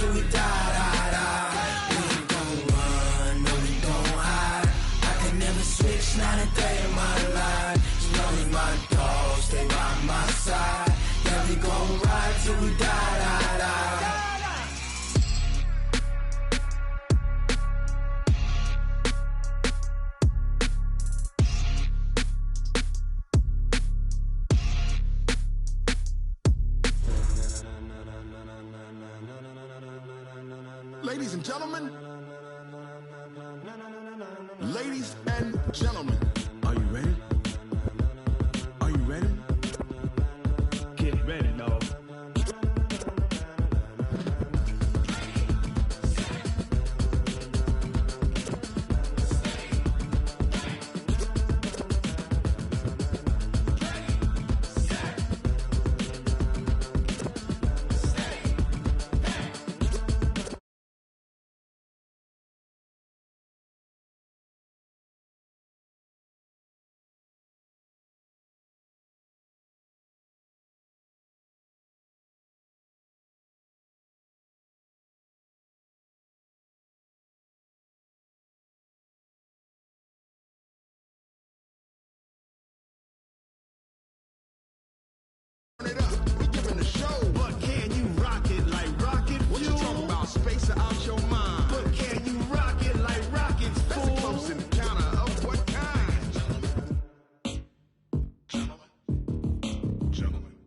till we die. We ain't gon' run, no, we gon' hide. I can never switch, not a day in my life. As long as my dogs stay by my side. Yeah, we gon' ride till we die. Ladies and gentlemen, ladies and gentlemen, are you ready? Are you ready? Get ready, dog. Turn it up, we giving the show. But can you rock it like rocket fuel? What you talking about? Space or out your mind? But can you rock it like rockets, That's a fool? close encounter of what kind? Gentlemen.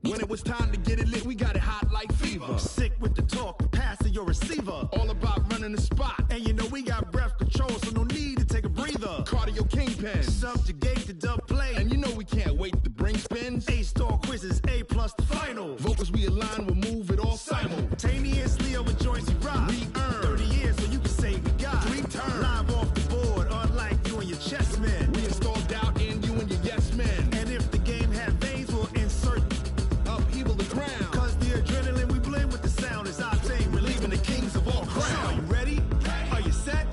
When it was time to get it lit, we got it hot like fever. Sick with the talk, passing your receiver. All about running the spot. And you know we got breath control, so no need to take a breather. Cardio kingpin. Subjugate the dub play. And you know we can't wait to bring spins. A-star quizzes, A+ the final. Vocals we align, we'll move it all Simultaneously over joints we rock. We earn 30 years, so you can say we got 3 turns. live off the board, unlike you and your chess men. We install doubt in you and your yes men. And if the game had veins, we'll insert Upheaval the ground. Cause the adrenaline we blend with the sound is our thing, relieving the kings of all crowns. Are you ready? Are you set?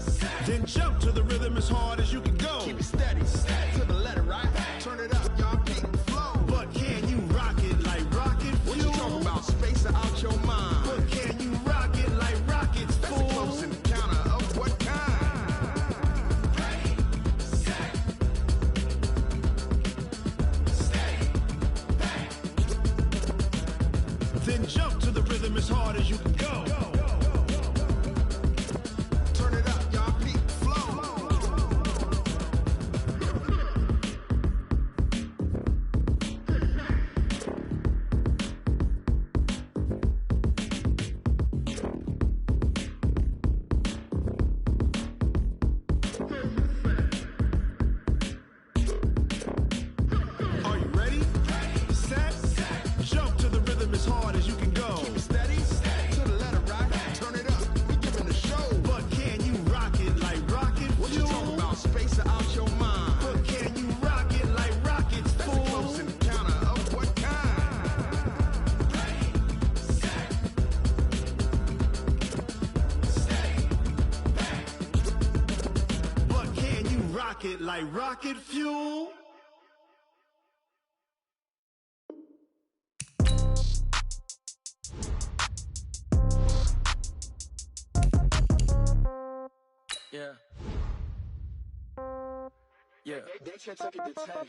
Then jump to the rhythm as hard as you can go. Keep it steady, to the letter, right? Turn it up, y'all keep the flow. But can you rock it like rocket fuel? What you talking about? Space or out your mind? But can you rock it like rockets, That's a fool? close encounter of what kind? Then jump to the rhythm as hard as you can go. Turn it up, y'all keep the flow. Are you ready? Set? Jump to the rhythm as hard as you can go. Keep it steady, to the letter, right? Turn it up, we giving the show. But can you rock it like rocket What you fuel? talking about? Space or out your mind? But can you rock it like rockets, That's a fool? close encounter of what kind? But can you rock it like rocket fuel? Yeah. Yeah.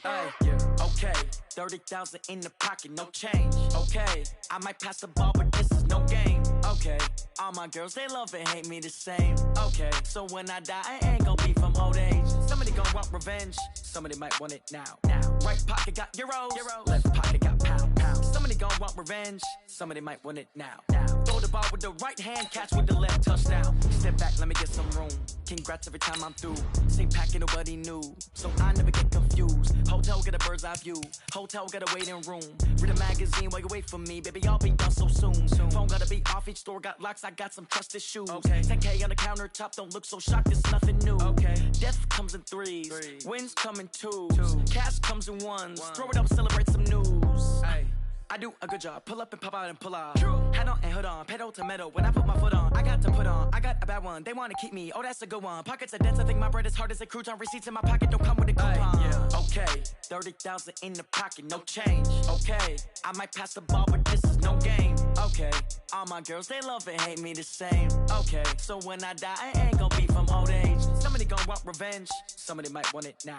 Ay, yeah, okay. 30,000 in the pocket, no change. Okay, I might pass the ball, but this is no game. Okay, all my girls, they love and hate me the same. Okay, so when I die, I ain't gonna be from old age. Somebody gon' want revenge, somebody might want it now. Right pocket got euros, left pocket got pounds. Somebody gon' want revenge, somebody might want it now. Throw the ball with the right hand, catch with the left, touchdown. Step back, let me get some room. Congrats every time I'm through. Same packet, nobody knew, so I never get confused. Hotel get a bird's eye view. Hotel got a waiting room. Read a magazine while you wait for me, baby. I'll be done so soon. Phone gotta be off. Each store got locks. I got some trusted shoes. Okay. 10K on the countertop. Don't look so shocked. It's nothing new. Okay. Death comes in threes. Wins come in twos. Cash comes in ones. Throw it up, celebrate some news. Ay. I do a good job. Pull up and pop out and pull out. Hat on and hood on. Pedal to metal. When I put my foot on, I got to put on. I got a bad one. They want to keep me. Oh, that's a good one. Pockets are dense. I think my bread is hard as a crouton. Receipts in my pocket don't come with a coupon. Yeah. Okay. 30,000 in the pocket. No change. Okay. I might pass the ball, but this is no game. Okay, all my girls, they love and hate me the same. Okay, so when I die, I ain't gonna be from old age. Somebody gonna want revenge, somebody might want it now.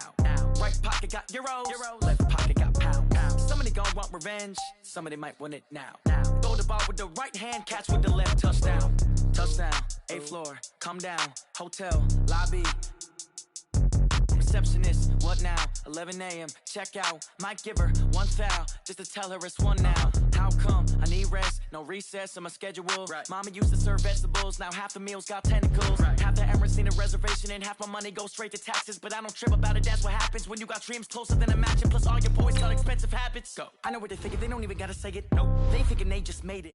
Right pocket got euros, left pocket got pounds. Somebody gonna want revenge, somebody might want it now. Throw the ball with the right hand, catch with the left, touchdown. Touchdown, 8th floor, come down, hotel, lobby. Receptionist, what now? 11 a.m. check out. Might give her one foul just to tell her it's one now. How come? I need rest, no recess in my schedule. Right. Mama used to serve vegetables, now half the meals got tentacles. Right. Half the Emirates need a reservation and half my money goes straight to taxes. But I don't trip about it, that's what happens when you got dreams closer than a match. Plus all your boys got expensive habits. Go. I know what they thinking, they don't even gotta say it. Nope, they thinking they just made it.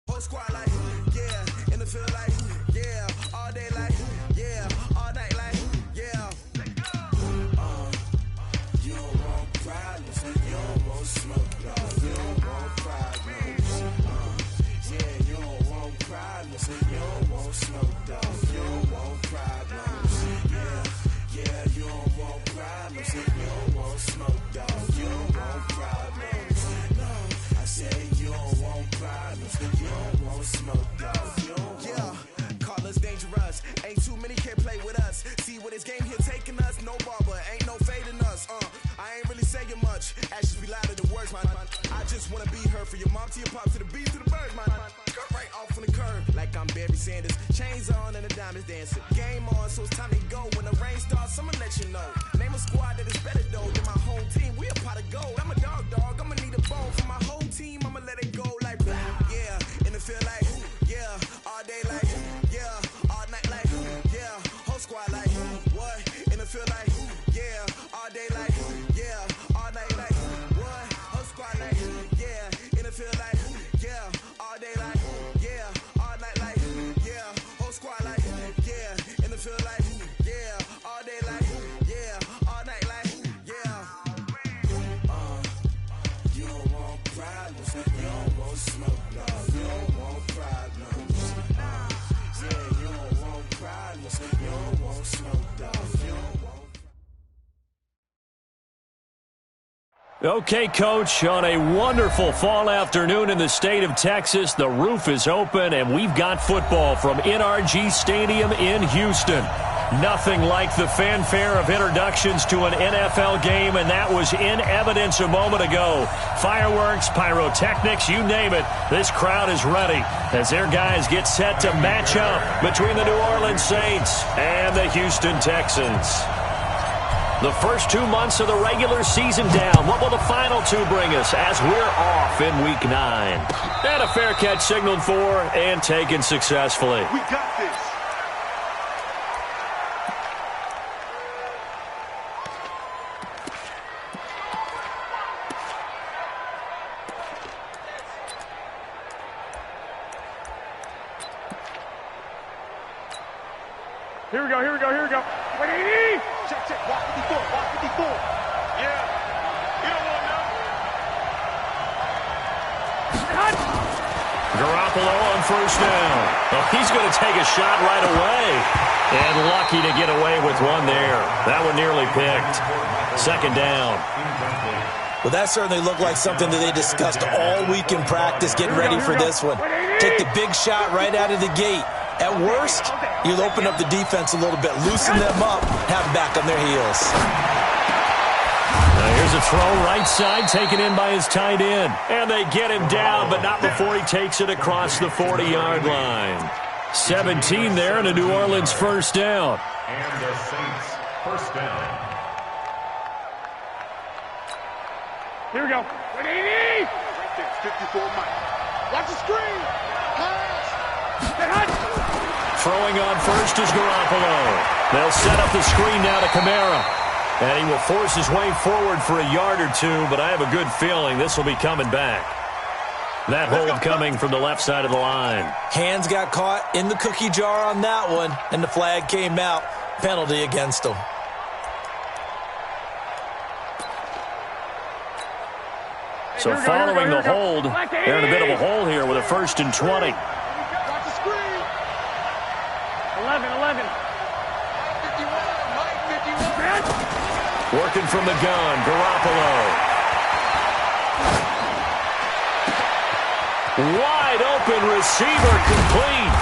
Whole squad like, yeah, in the field like, yeah, all day like, yeah, all night like, yeah. You don't want problems, you don't want smoke, dog. You don't want problems. Yeah, you don't want problems, you don't want smoke, dog. You don't want problems. Yeah, you don't want problems, you don't want smoke, dog. You don't want problems. No, I said you don't want problems, you don't want smoke, dog. You don't Yeah, call us dangerous. Ain't too many can play with us. See what this game here taking us. No barber, ain't no fading us. I ain't really saying much. Actions be louder than words, man. I just wanna be heard for your mom to your pop to the beat to the birds, man. Cut right off on the curb like I'm Barry Sanders. Chains on and the diamonds dancing. Game on, so it's time to go. When the rain starts, I'ma let you know. Name a squad that is better though than my home team. We a pot of gold. I'm a dog. I'ma need a bone for my whole team. I'ma let it go like blah. Yeah, in the field like yeah, all day like yeah, all night like yeah, whole squad like what? In the field like yeah, all day like yeah, all night like what? Whole squad like yeah, in the field like yeah, all day like yeah, all night like yeah, whole squad like yeah, in the field like yeah, all day like yeah, all night like yeah. You don't want problems, you don't want smoke, dog. You don't want problems. Yeah, you don't want problems, you don't want smoke, dog. You don't want. Okay, Coach, on a wonderful fall afternoon in the state of Texas, the roof is open, and we've got football from NRG Stadium in Houston. Nothing like the fanfare of introductions to an NFL game, and that was in evidence a moment ago. Fireworks, pyrotechnics, you name it, this crowd is ready as their guys get set to match up between the New Orleans Saints and the Houston Texans. The first 2 months of the regular season down. What will the final two bring us as we're off in Week 9? And a fair catch signaled for and taken successfully. We got this. Here we go. Wait, Check. Walk 54. yeah. You don't want to know. Garoppolo on first down. Oh, he's going to take a shot right away. And lucky to get away with one there. That one nearly picked. Second down. Well, that certainly looked like something that they discussed all week in practice, getting ready for this one. Take the big shot right out of the gate. At worst, you'll open up the defense a little bit, loosen them up, have them back on their heels. Now here's a throw right side, taken in by his tight end. And they get him down, but not before he takes it across the 40-yard line. 17 there and a New Orleans first down. And the Saints first down. Here we go. 180. Right there, 54 Mike. Watch the screen. Pass. Throwing on first is Garoppolo. They'll set up the screen now to Kamara. And he will force his way forward for a yard or two, but I have a good feeling this will be coming back. That hold coming from the left side of the line. Hands got caught in the cookie jar on that one, and the flag came out. Penalty against him. So following the hold, they're in a bit of a hole here with a 1st and 20. Watch the screen. 11. 51. Working from the gun, Garoppolo. Wide open receiver, complete.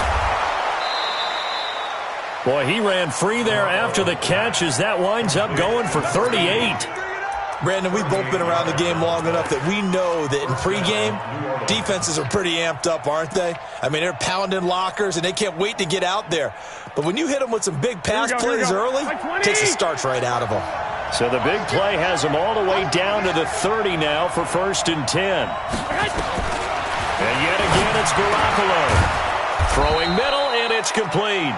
Boy, he ran free there after the catch as that winds up going for 38. Brandon, we've both been around the game long enough that we know that in pregame, defenses are pretty amped up, aren't they? I mean, they're pounding lockers, and they can't wait to get out there. But when you hit them with some big pass plays early, it takes the starch right out of them. So the big play has them all the way down to the 30 now for 1st and 10. And yet again, it's Garoppolo. Throwing middle, and it's complete.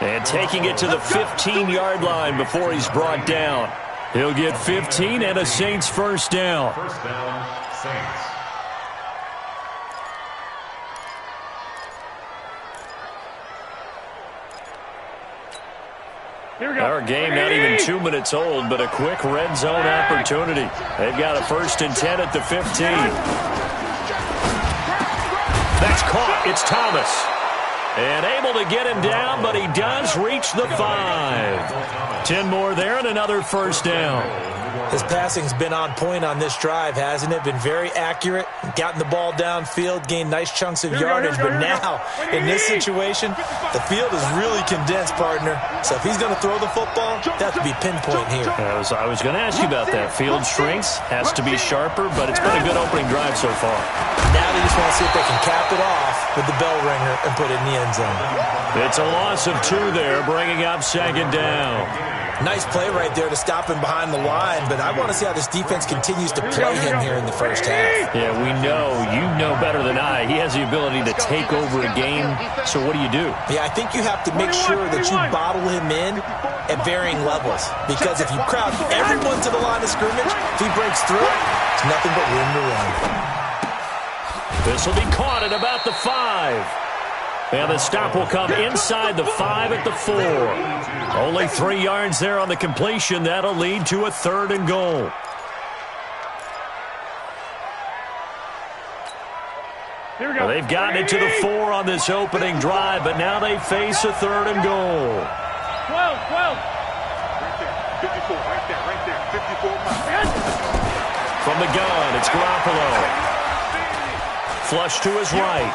And taking it to the 15-yard line before he's brought down. He'll get 15 and a Saints first down. First down, Saints. Here we go. Our game not even 2 minutes old, but a quick red zone opportunity. They've got a 1st and 10 at the 15. That's caught. It's Thomas. And able to get him down, but he does reach the 5. 10 more there and another first down. His passing's been on point on this drive, hasn't it? Been very accurate, gotten the ball downfield, gained nice chunks of yardage. But now, in this situation, the field is really condensed, partner. So if he's going to throw the football, that has to be pinpoint here. I was going to ask you about that. Field shrinks, has to be sharper, but it's been a good opening drive so far. Now they just want to see if they can cap it off with the bell ringer and put it in the end zone. It's a loss of 2 there, bringing up 2nd down. Nice play right there to stop him behind the line, but I want to see how this defense continues to play him here in the first half. Yeah, we know. You know better than I. He has the ability to take over a game, so what do you do? Yeah, I think you have to make sure that you bottle him in at varying levels, because if you crowd everyone to the line of scrimmage, if he breaks through, it's nothing but room to run. This will be caught at about the 5. And the stop will come inside the 5 at the 4. Only 3 yards there on the completion. That'll lead to a 3rd and goal. Here we go. Well, they've gotten it to the 4 on this opening drive, but now they face a 3rd and goal. 12. Right there, 54 miles. From the gun, it's Garoppolo. Flush to his right.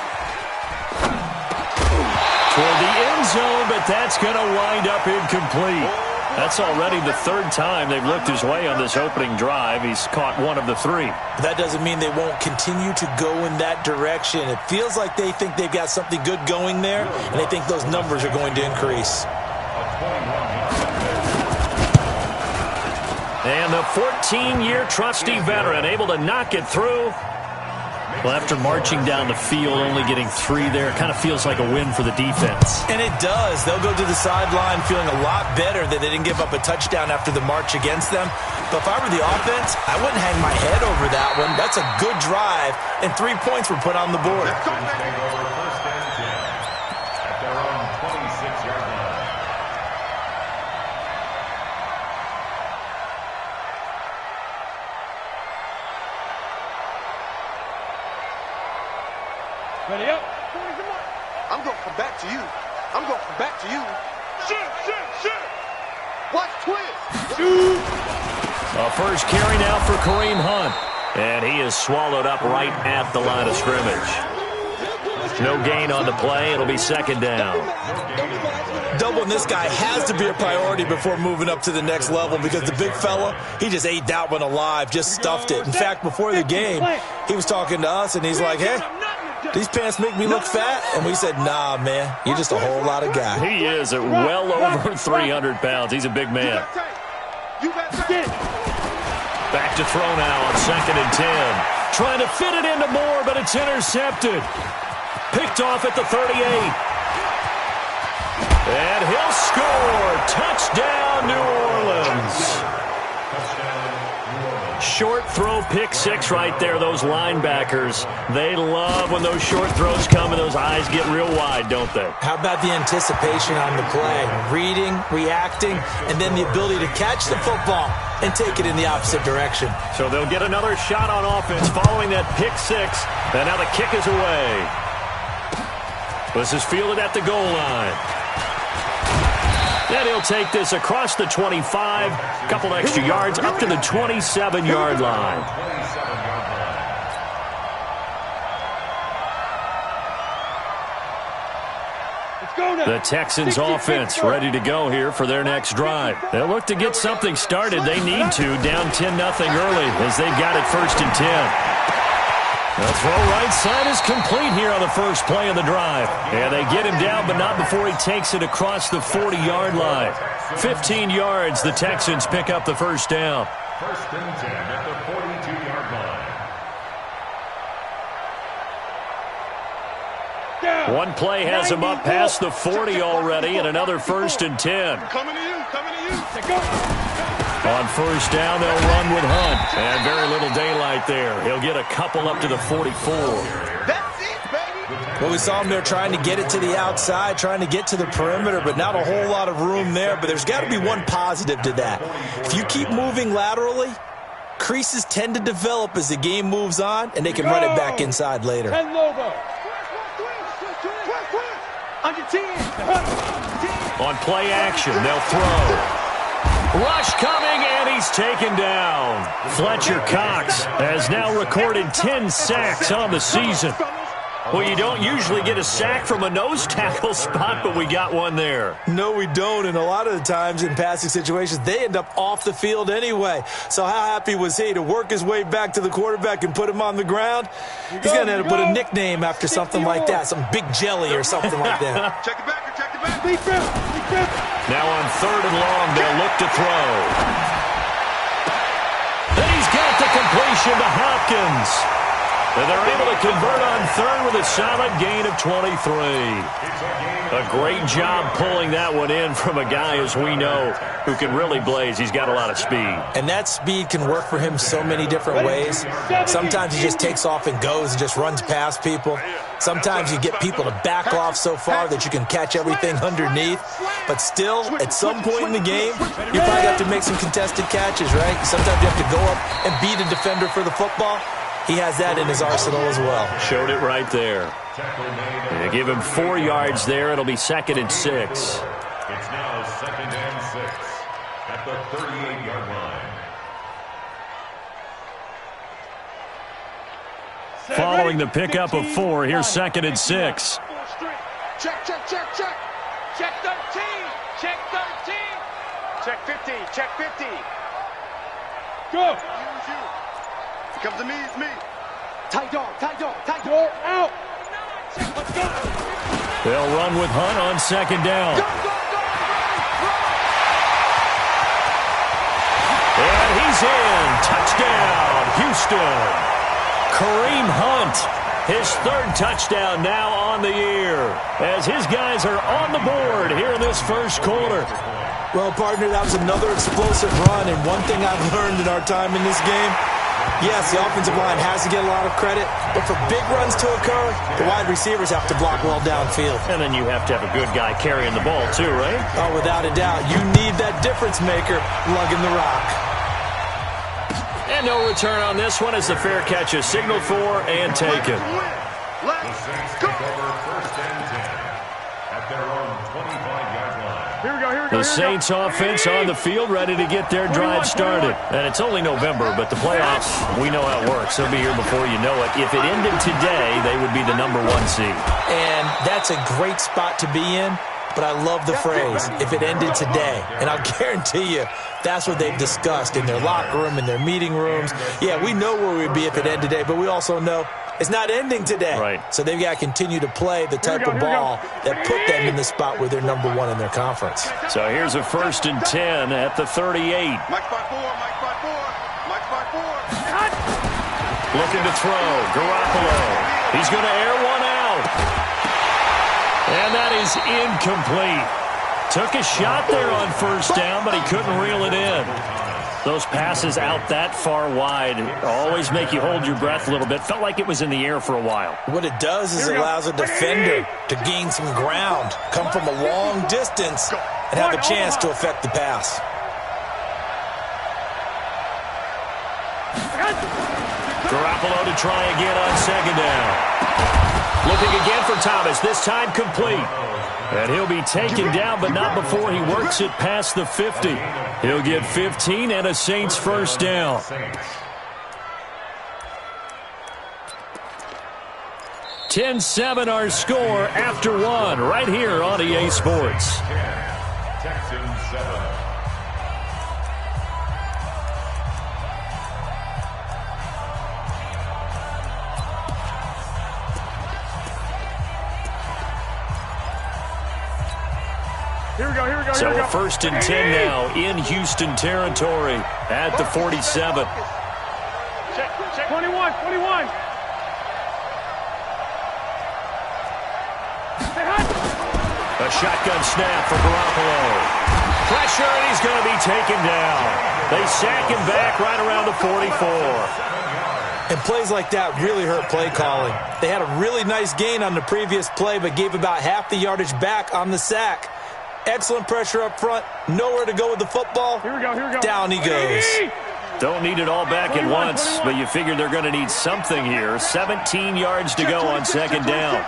Toward the end zone, but that's going to wind up incomplete. That's already the 3rd time they've looked his way on this opening drive. He's caught 1 of the 3. That doesn't mean they won't continue to go in that direction. It feels like they think they've got something good going there, and they think those numbers are going to increase. And the 14-year trusty veteran able to knock it through. Well, after marching down the field, only getting 3 there, it kind of feels like a win for the defense. And it does. They'll go to the sideline feeling a lot better that they didn't give up a touchdown after the march against them. But if I were the offense, I wouldn't hang my head over that one. That's a good drive, and 3 points were put on the board. Ready up. I'm going to come back to you. I'm going to come back to you. Shit. Watch twist. A first carry now for Kareem Hunt. And he is swallowed up right at the line of scrimmage. No gain on the play. It'll be second down. Doubling this guy has to be a priority before moving up to the next level because the big fella, he just ate that one alive, just stuffed it. In fact, before the game, he was talking to us, and he's like, hey, these pants make me look fat? And we said, nah, man, you're just a whole lot of guy. He is at well over 300 pounds. He's a big man. Back to throw now on 2nd and 10. Trying to fit it into Moore, but it's intercepted. Picked off at the 38. And he'll score. Touchdown, New Orleans. Short throw, pick six right there, those linebackers. They love when those short throws come and those eyes get real wide, don't they? How about the anticipation on the play? Reading, reacting, and then the ability to catch the football and take it in the opposite direction. So they'll get another shot on offense following that pick six. And now the kick is away. This is fielded at the goal line. And he'll take this across the 25, a couple extra yards, up to the 27-yard line. The Texans offense ready to go here for their next drive. They'll look to get something started. They need to, down 10-0 early as they've got it 1st and 10. The throw right side is complete here on the first play of the drive. And they get him down, but not before he takes it across the 40-yard line. 15 yards, the Texans pick up the first down. 1st and 10 at the 42-yard line. One play has him up past the 40 already, and another 1st and 10. Coming to you. On first down, they'll run with Hunt. And very little daylight there. He'll get a couple up to the 44. That's it, baby. Well, we saw him there trying to get it to the outside, trying to get to the perimeter, but not a whole lot of room there. But there's got to be one positive to that. If you keep moving laterally, creases tend to develop as the game moves on, and they can run it back inside later. And Lobo. Under 10. On play action, they'll throw. Rush coming, and he's taken down. Fletcher Cox has now recorded 10 sacks on the season. Well, you don't usually get a sack from a nose tackle spot, but we got one there. No, we don't, and a lot of the times in passing situations, they end up off the field anyway. So how happy was he to work his way back to the quarterback and put him on the ground? He's going to have to put a nickname after something like that, some Big Jelly or something like that. Check it back. Now on 3rd and long, they'll look to throw. And he's got the completion to Hopkins. And they're able to convert on 3rd with a solid gain of 23. A great job pulling that one in from a guy, as we know, who can really blaze. He's got a lot of speed. And that speed can work for him so many different ways. Sometimes he just takes off and goes and just runs past people. Sometimes you get people to back off so far that you can catch everything underneath. But still, at some point in the game, you probably have to make some contested catches, right? Sometimes you have to go up and beat a defender for the football. He has that in his arsenal as well. Showed it right there. They give him 4 yards there. It'll be 2nd and 6. It's now 2nd and 6 at the 38-yard line. Following the pickup of 4, here's 2nd and 6. Check. Check 13. Check 13. Check 50. Check 50. Go. Comes to me, it's me. Tight dog. Out. Let's go. They'll run with Hunt on 2nd down. And he's in. Touchdown, Houston. Kareem Hunt, his 3rd touchdown now on the year, as his guys are on the board here in this first quarter. Well, partner, that was another explosive run, and one thing I've learned in our time in this game, yes, the offensive line has to get a lot of credit, but for big runs to occur, the wide receivers have to block well downfield. And then you have to have a good guy carrying the ball too, right? Oh, without a doubt. You need that difference maker lugging the rock. And no return on this one as the fair catch is signaled for and taken. The Saints take over 1st and 10 at their own 25-yard line. The Saints offense on the field, ready to get their drive started. And it's only November, but the playoffs, we know how it works. They'll be here before you know it. If it ended today, they would be the #1 seed. And that's a great spot to be in, but I love the phrase, if it ended today. And I'll guarantee you, that's what they've discussed in their locker room, in their meeting rooms. Yeah, we know where we'd be if it ended today, but we also know it's not ending today. Right. So they've got to continue to play the type of ball that put them in the spot where they're #1 in their conference. So here's a 1st and 10 at the 38. Mike 5-4, Mike 5-4, Mike 5-4. Looking to throw. Garoppolo. He's going to air one out. And that is incomplete. Took a shot there on 1st down, but he couldn't reel it in. Those passes out that far wide always make you hold your breath a little bit. Felt like it was in the air for a while. What it does is it allows a defender to gain some ground, come from a long distance, and have a chance to affect the pass. Garoppolo to try again on 2nd down. Looking again for Thomas, this time complete. And he'll be taken down, but not before he works it past the 50. He'll get 15 and a Saints 1st down. 10-7 our score after 1 right here on EA Sports. Texans 7. So 1st and 10 now in Houston territory at the 47. Check 21. A shotgun snap for Garoppolo. Pressure, and he's going to be taken down. They sack him back right around the 44. And plays like that really hurt play calling. They had a really nice gain on the previous play, but gave about half the yardage back on the sack. Excellent pressure up front. Nowhere to go with the football. Here we go. Down he goes. Don't need it all back at once, but you figure they're going to need something here. 17 yards to go on 2nd down.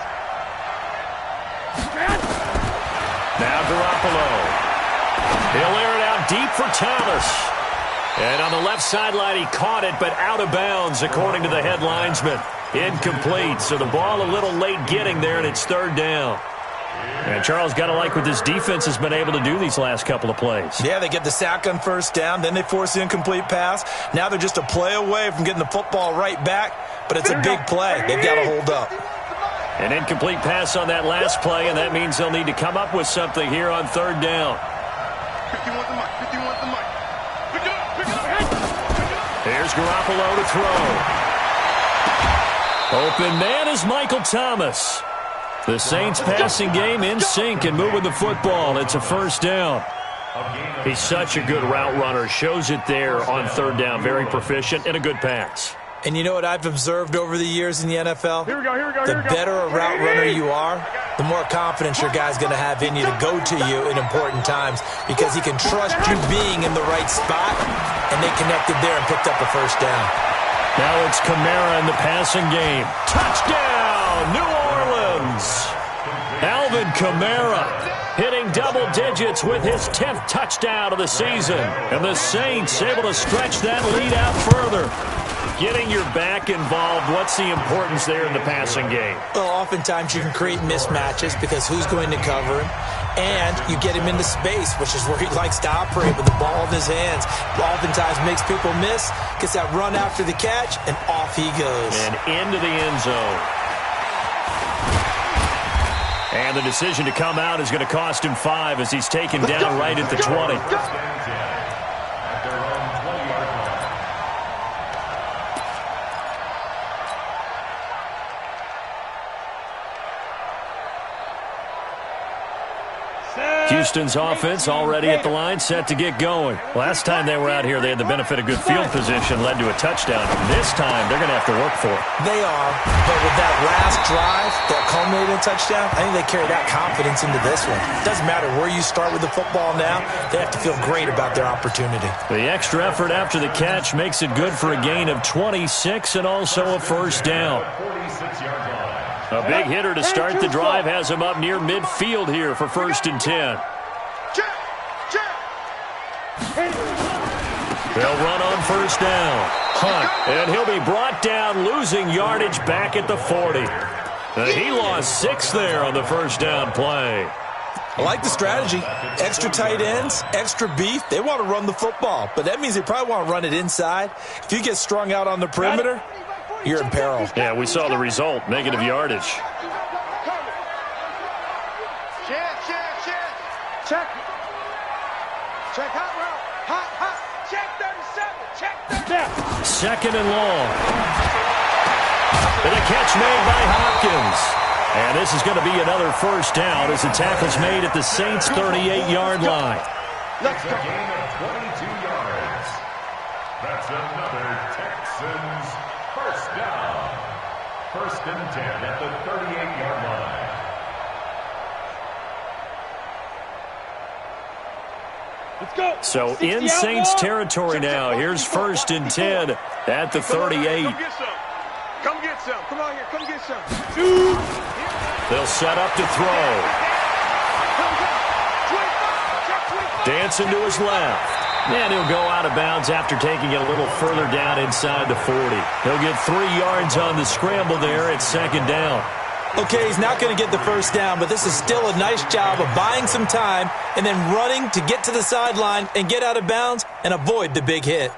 Now Garoppolo. He'll air it out deep for Thomas. And on the left sideline, he caught it, but out of bounds, according to the head linesman. Incomplete, so the ball a little late getting there, and it's 3rd down. And Charles, got to like what this defense has been able to do these last couple of plays. Yeah, they get the sack on 1st down, then they force the incomplete pass. Now they're just a play away from getting the football right back, but it's a big play. They've got to hold up. An incomplete pass on that last play, and that means they'll need to come up with something here on 3rd down. 51's the mic, 51's the mic. Pick it up. Here's Garoppolo to throw. Open man is Michael Thomas. The Saints passing game in sync and moving the football. It's a 1st down. He's such a good route runner. Shows it there on 3rd down. Very proficient and a good pass. And you know what I've observed over the years in the NFL? Here we go. The better a route runner you are, the more confidence your guy's going to have in you to go to you in important times because he can trust you being in the right spot, and they connected there and picked up a 1st down. Now it's Kamara in the passing game. Touchdown, New Orleans. Alvin Kamara hitting double digits with his 10th touchdown of the season. And the Saints able to stretch that lead out further. Getting your back involved, what's the importance there in the passing game? Well, oftentimes you can create mismatches because who's going to cover him? And you get him into space, which is where he likes to operate with the ball in his hands. Oftentimes makes people miss, gets that run after the catch, and off he goes. And into the end zone. And the decision to come out is going to cost him 5 as he's taken down right at the 20. Houston's offense already at the line, set to get going. Last time they were out here, they had the benefit of good field position, led to a touchdown. This time, they're going to have to work for it. They are, but with that last drive that culminated in a touchdown, I think they carry that confidence into this one. It doesn't matter where you start with the football now, they have to feel great about their opportunity. The extra effort after the catch makes it good for a gain of 26 and also a 1st down. A big hitter to start the drive has him up near midfield here for 1st and 10. They'll run on first down. Hunt, and he'll be brought down, losing yardage back at the 40. He lost 6 there on the first down play. I like the strategy. Extra tight ends, extra beef. They want to run the football, but that means they probably want to run it inside. If you get strung out on the perimeter, you're in peril. Yeah, we saw the result, negative yardage. Check. Check hot route. Hot. Check 37. Check 37. Second and long. And a catch made by Hopkins. And this is going to be another first down as the tackle's made at the Saints' 38-yard line. Let's go. A gain of 22 yards. That's another Texans first down. First and 10 at the 38-yard line. Let's go. So in Saints territory now. Here's first and 10 at the 38. Come get some. Come on here. Come get some. They'll set up to throw. Dancing to his left. And he'll go out of bounds after taking it a little further down inside the 40. He'll get 3 yards on the scramble there at second down. Okay, he's not going to get the first down, but this is still a nice job of buying some time and then running to get to the sideline and get out of bounds and avoid the big hit.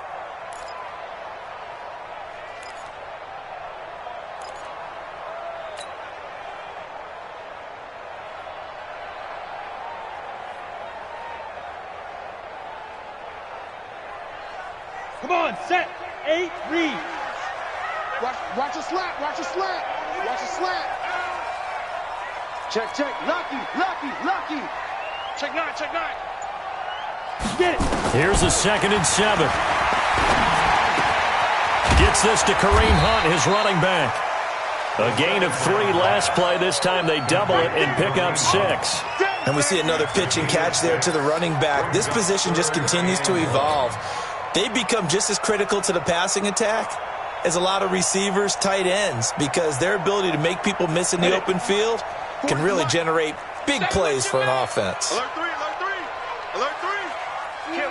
Come on, set. 8, read. Watch a slant. Watch a slant. Watch a slant. Check. Lucky. Check 9. Get it. Here's a 2nd and 7. Gets this to Kareem Hunt, his running back. A gain of 3 last play. This time they double it and pick up 6. And we see another pitch and catch there to the running back. This position just continues to evolve. They become just as critical to the passing attack as a lot of receivers, tight ends, because their ability to make people miss in the open field can really generate big plays for an offense. Alert 3. Kill.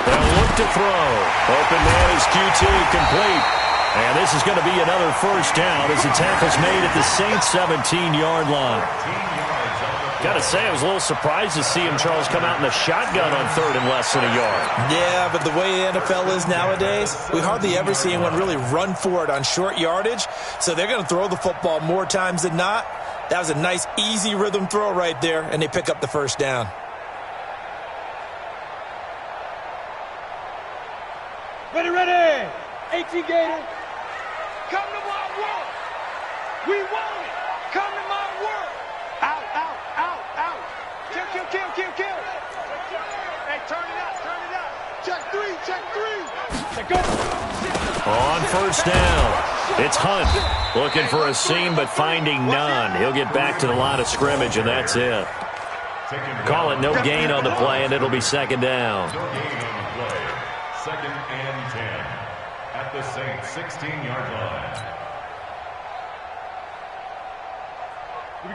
They'll look to throw. Open man is QT, complete. And this is going to be another first down as the tackle's made at the Saints' 17-yard line. Got to say, I was a little surprised to see him, Charles, come out in the shotgun on 3rd and less than a yard. Yeah, but the way the NFL is nowadays, we hardly ever see anyone really run for it on short yardage. So they're going to throw the football more times than not. That was a nice, easy rhythm throw right there, and they pick up the first down. Ready. 18 Gator. Come to my work. We want it. Come to my work. Out. Kill. Hey, turn it out. Check 3. Check go. On first down, it's Hunt looking for a seam but finding none. He'll get back to the line of scrimmage, and that's it. Call it no gain on the play, and it'll be second down. No gain on the play. 2nd and 10 at the Saints' 16-yard line.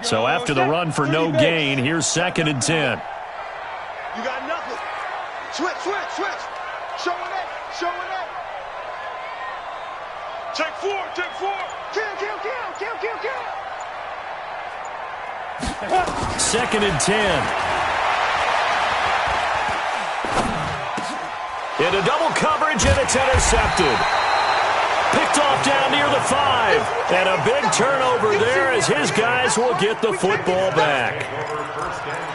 So after the run for no gain, here's 2nd and 10. You got nothing. Switch. Showing up. Check 4. Kill. 2nd and 10. Into double coverage, and it's intercepted. Picked off down near the 5. And a big turnover there as his guys will get the football back.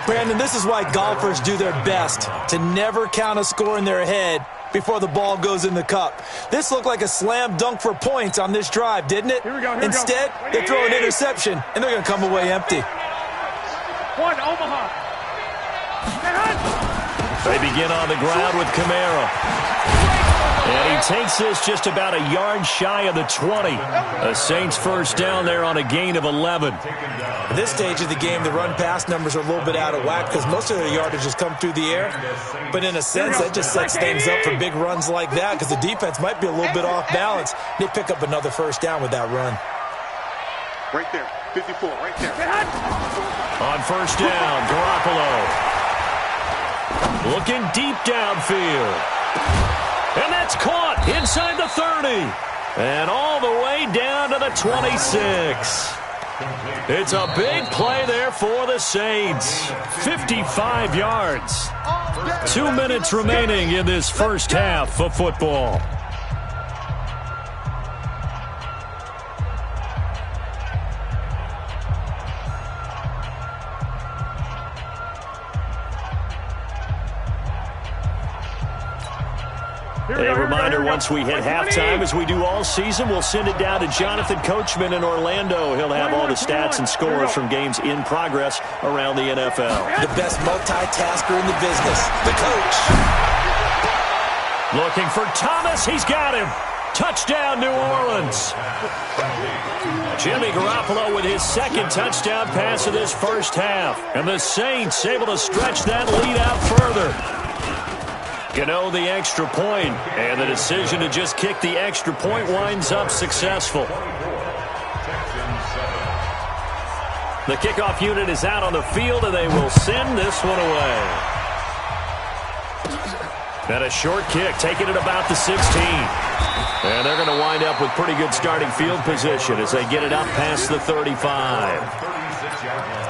Brandon, this is why golfers do their best to never count a score in their head before the ball goes in the cup. This looked like a slam dunk for points on this drive, didn't it? Here we go. Instead, they throw an interception, and they're going to come away empty. 1, Omaha. They begin on the ground with Kamara. And he takes this just about a yard shy of the 20. A Saints first down there on a gain of 11. At this stage of the game, the run-pass numbers are a little bit out of whack because most of their yardage has come through the air. But in a sense, that just sets things up for big runs like that because the defense might be a little bit off balance. They pick up another first down with that run. Right there. 54, right there. On first down, Garoppolo. Looking deep downfield. And that's caught inside the 30. And all the way down to the 26. It's a big play there for the Saints. 55 yards. 2 minutes remaining in this first half of football. A reminder, once we hit halftime, as we do all season, we'll send it down to Jonathan Coachman in Orlando. He'll have all the stats and scores from games in progress around the NFL. The best multitasker in the business, the coach. Looking for Thomas. He's got him. Touchdown, New Orleans. Jimmy Garoppolo with his second touchdown pass of this first half. And the Saints able to stretch that lead out further. Gano the extra point, and the decision to just kick the extra point winds up successful. The kickoff unit is out on the field, and they will send this one away. And a short kick, taking it about the 16. And they're going to wind up with pretty good starting field position as they get it up past the 35. 36-yard line.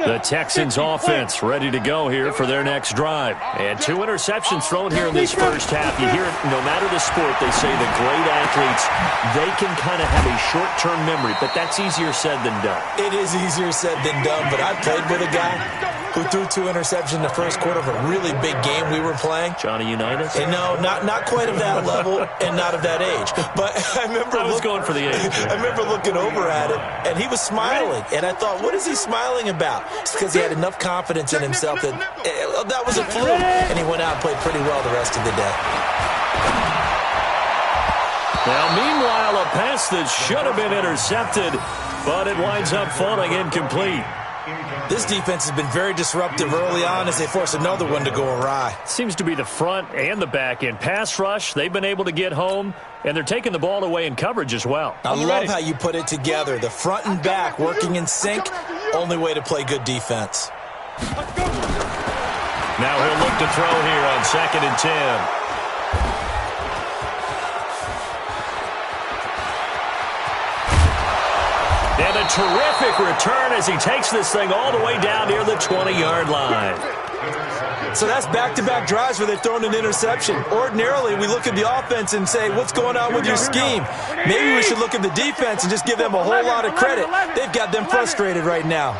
The Texans offense ready to go here for their next drive. And 2 interceptions thrown here in this first half. You hear it, no matter the sport, they say the great athletes, they can kind of have a short-term memory, but that's easier said than done. It is easier said than done, but I played with a guy who threw 2 interceptions in the first quarter of a really big game we were playing. Johnny Unitas? And no, not quite of that level and not of that age. But I was going for the age. I remember looking over at him, and he was smiling. And I thought, what is he smiling about? It's because he had enough confidence in himself that that was a fluke. And he went out and played pretty well the rest of the day. Now, meanwhile, a pass that should have been intercepted, but it winds up falling incomplete. This defense has been very disruptive early on as they force another one to go awry. Seems to be the front and the back end. Pass rush, they've been able to get home, and they're taking the ball away in coverage as well. I love how you put it together. The front and back working in sync, only way to play good defense. Now he'll look to throw here on 2nd and 10. And a terrific return as he takes this thing all the way down near the 20-yard line. So that's back-to-back drives where they're throwing an interception. Ordinarily, we look at the offense and say, what's going on with your scheme? Maybe we should look at the defense and just give them a whole lot of credit. They've got them frustrated right now.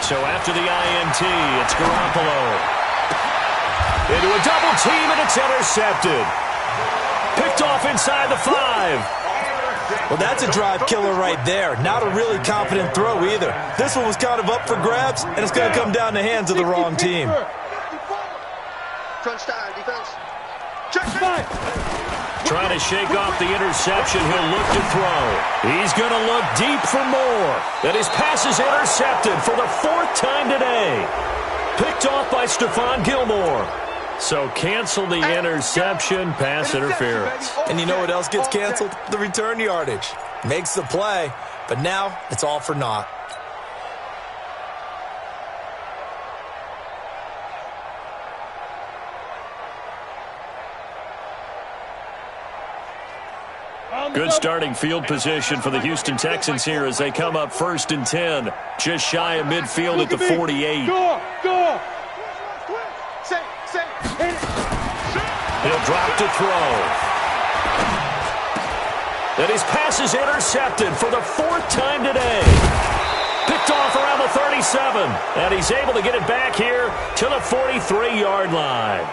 So after the INT, it's Garoppolo. Into a double team, and it's intercepted. Picked off inside the 5. Well, that's a drive killer right there. Not a really confident throw either. This one was kind of up for grabs, and it's going to come down the hands of the wrong team. Crunch time, defense. Trying to shake off the interception. He'll look to throw. He's going to look deep for more. And his pass is intercepted for the 4th time today. Picked off by Stephon Gilmore. So cancel the interception, pass interference. And you know what else gets canceled? The return yardage. Makes the play, but now it's all for naught. Good starting field position for the Houston Texans here as they come up 1st and 10. Just shy of midfield at the 48. Go! He'll drop to throw. And his pass is intercepted for the 4th time today. Picked off around the 37. And he's able to get it back here to the 43-yard line.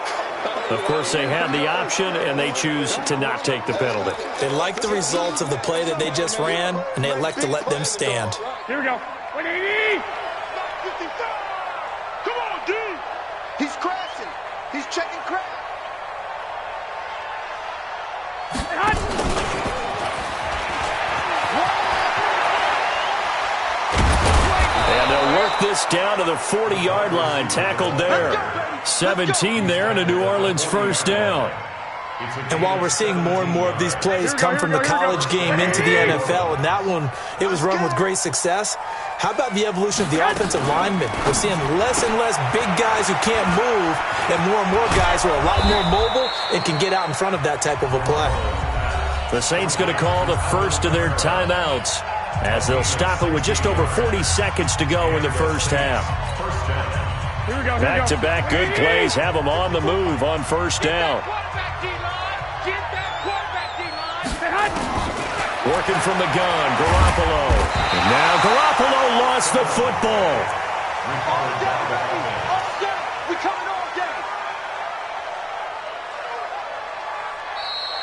Of course, they had the option, and they choose to not take the penalty. They like the results of the play that they just ran, and they elect to let them stand. Here we go. 180! Come on, D! He's crashing. He's checking crash. this down to the 40-yard line. Tackled there. 17 there and a New Orleans first down. And while we're seeing more and more of these plays come from the college game into the NFL, and that one, it was run with great success, how about the evolution of the offensive linemen? We're seeing less and less big guys who can't move and more guys who are a lot more mobile and can get out in front of that type of a play. The Saints going to call the first of their timeouts as they'll stop it with just over 40 seconds to go in the first half. Back-to-back good plays have them on the move on first down. Working from the gun, Garoppolo. And now Garoppolo lost the football.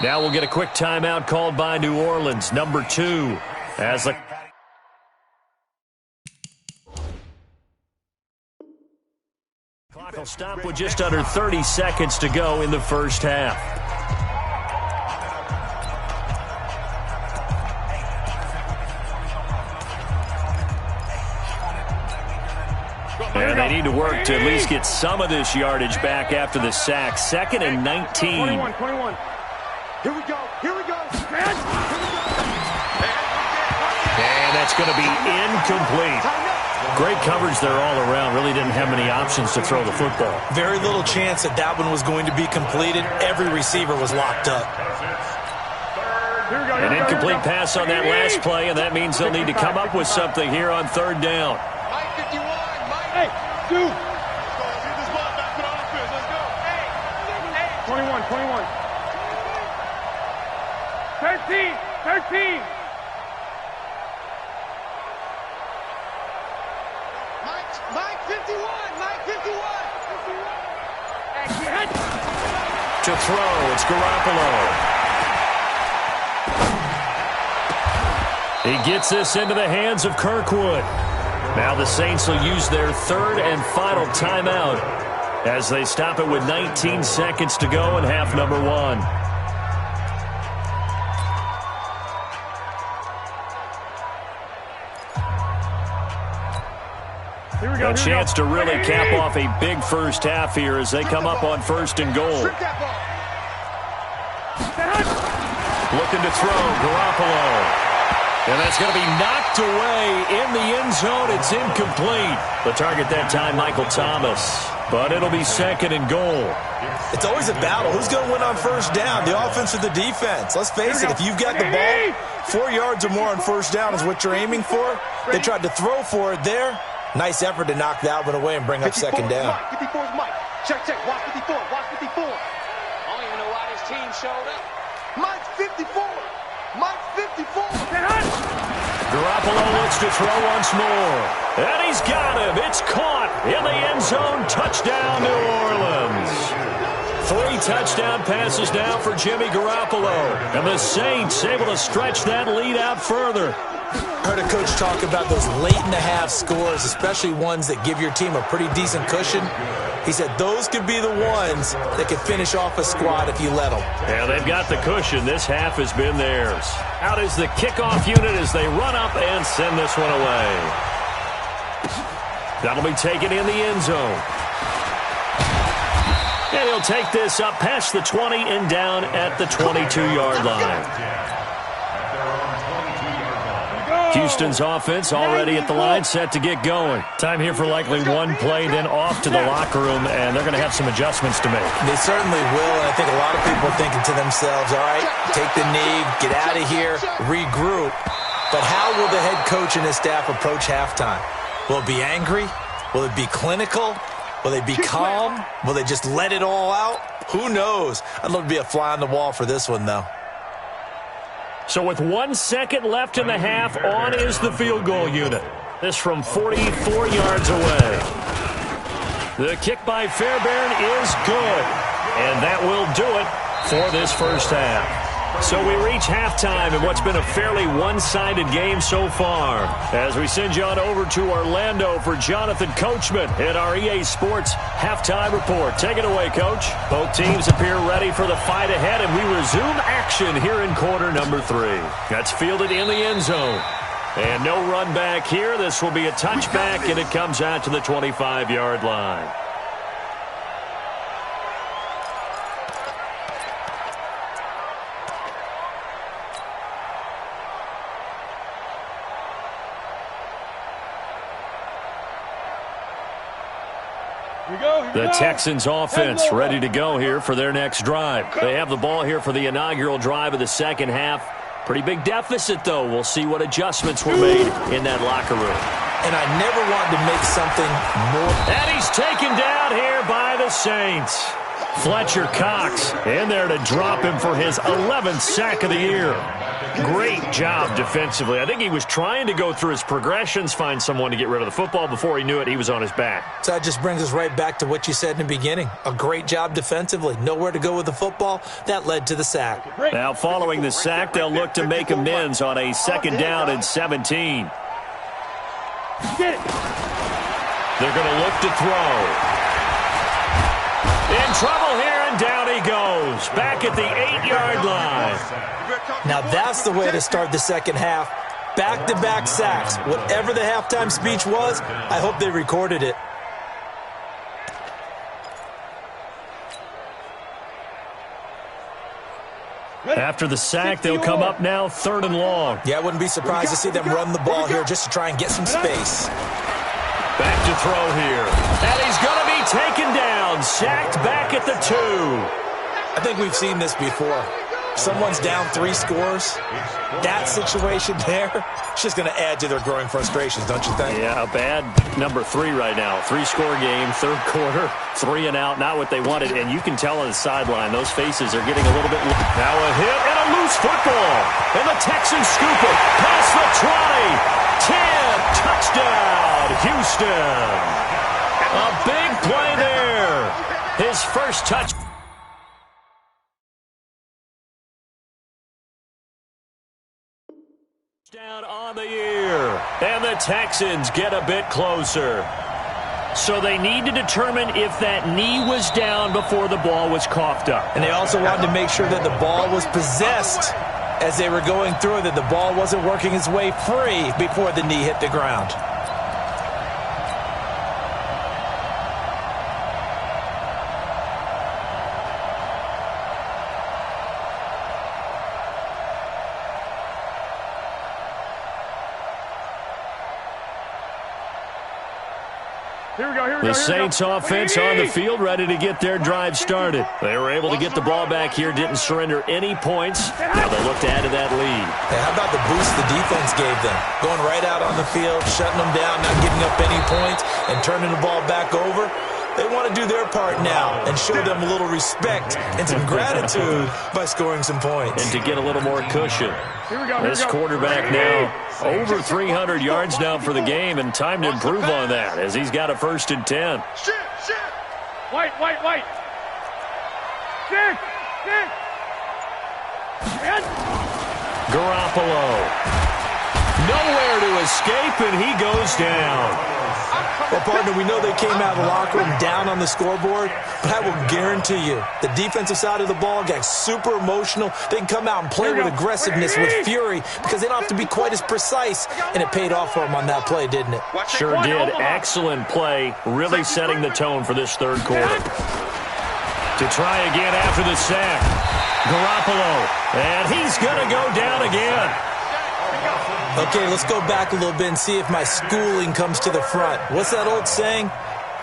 Now we'll get a quick timeout called by New Orleans, number 2. As the clock will stop with just under 30 seconds to go in the first half. And they need to work to at least get some of this yardage back after the sack. 2nd and 19. 21. Here we go. And that's going to be incomplete. Great coverage there all around. Really didn't have many options to throw the football. Very little chance that that one was going to be completed. Every receiver was locked up. An incomplete pass on that last play, and that means they'll need to come up with something here on third down. Hey, dude. 21. 13. Mike 51. To throw, it's Garoppolo. He gets this into the hands of Kirkwood. Now the Saints will use their third and final timeout as they stop it with 19 seconds to go in half number 1. A chance to really cap off a big first half here as they come up on first and goal. Looking to throw, Garoppolo. And that's going to be knocked away in the end zone. It's incomplete. The target that time, Michael Thomas. But it'll be 2nd and goal. It's always a battle. Who's going to win on first down, the offense or the defense? Let's face it, if you've got the ball, 4 yards or more on first down is what you're aiming for. They tried to throw for it there. Nice effort to knock that one away and bring up 2nd down. 54 is Mike. Check. Watch 54. I don't even know why this team showed up. Mike 54. Garoppolo looks to throw once more. And he's got him. It's caught in the end zone. Touchdown, New Orleans. 3 touchdown passes now for Jimmy Garoppolo. And the Saints able to stretch that lead out further. Heard a coach talk about those late-in-the-half scores, especially ones that give your team a pretty decent cushion. He said those could be the ones that could finish off a squad if you let them. Yeah, they've got the cushion. This half has been theirs. Out is the kickoff unit as they run up and send this one away. That'll be taken in the end zone. And he'll take this up past the 20 and down at the 22-yard line. Houston's offense already at the line, set to get going. Time here for likely one play, then off to the locker room, and they're going to have some adjustments to make. They certainly will, and I think a lot of people are thinking to themselves, all right, take the knee, get out of here, regroup. But how will the head coach and his staff approach halftime? Will it be angry? Will it be clinical? Will they be calm? Will they just let it all out? Who knows? I'd love to be a fly on the wall for this one, though. So with 1 second left in the half, on is the field goal unit. This from 44 yards away. The kick by Fairbairn is good. And that will do it for this first half. So we reach halftime in what's been a fairly one-sided game so far. As we send you on over to Orlando for Jonathan Coachman in our EA Sports Halftime Report. Take it away, Coach. Both teams appear ready for the fight ahead, and we resume action here in quarter number 3. That's fielded in the end zone. And no run back here. This will be a touchback, and it comes out to the 25-yard line. The Texans offense ready to go here for their next drive. They have the ball here for the inaugural drive of the second half. Pretty big deficit, though. We'll see what adjustments were made in that locker room. And I never wanted to make something more. And he's taken down here by the Saints. Fletcher Cox in there to drop him for his 11th sack of the year. Great job defensively. I think he was trying to go through his progressions, find someone to get rid of the football. Before he knew it, he was on his back. So that just brings us right back to what you said in the beginning. A great job defensively. Nowhere to go with the football. That led to the sack. Now following the sack, they'll look to make amends on a 2nd down and 17. Get it. They're going to look to throw. In trouble here, and down he goes. Back at the 8-yard line. Now that's the way to start the second half. Back-to-back sacks. Whatever the halftime speech was, I hope they recorded it. After the sack, they'll come up now 3rd and long. Yeah, I wouldn't be surprised to see them run the ball here just to try and get some space. Back to throw here. And he's going to be taken down. Sacked back at the 2. I think we've seen this before. Someone's down 3 scores. That situation there, it's just going to add to their growing frustrations, don't you think? Yeah, a bad number 3 right now. 3-score game, 3rd quarter, 3 and out, not what they wanted. And you can tell on the sideline, those faces are getting a little bit. Now a hit and a loose football. And the Texans scoop it past the 20. 10, touchdown, Houston. A big play there. His first touch. Down on the year, and the Texans get a bit closer. So they need to determine if that knee was down before the ball was coughed up. And they also wanted to make sure that the ball was possessed as they were going through it, that the ball wasn't working its way free before the knee hit the ground. The Saints offense on the field, ready to get their drive started. They were able to get the ball back here, didn't surrender any points. Now they look to add to that lead. Hey, how about the boost the defense gave them? Going right out on the field, shutting them down, not giving up any points, and turning the ball back over. They want to do their part now and show them a little respect and some gratitude by scoring some points. And to get a little more cushion. This quarterback now over 300 yards now for the game, and time to improve on that as he's got a 1st and 10. White. Garoppolo. Nowhere to escape, and he goes down. Well, partner, we know they came out of the locker room down on the scoreboard, but I will guarantee you the defensive side of the ball got super emotional. They can come out and play with aggressiveness, with fury, because they don't have to be quite as precise, and it paid off for them on that play, didn't it? Sure did. Excellent play, really setting the tone for this 3rd quarter. To try again after the sack, Garoppolo, and he's going to go down again. Okay, let's go back a little bit and see if my schooling comes to the front. What's that old saying?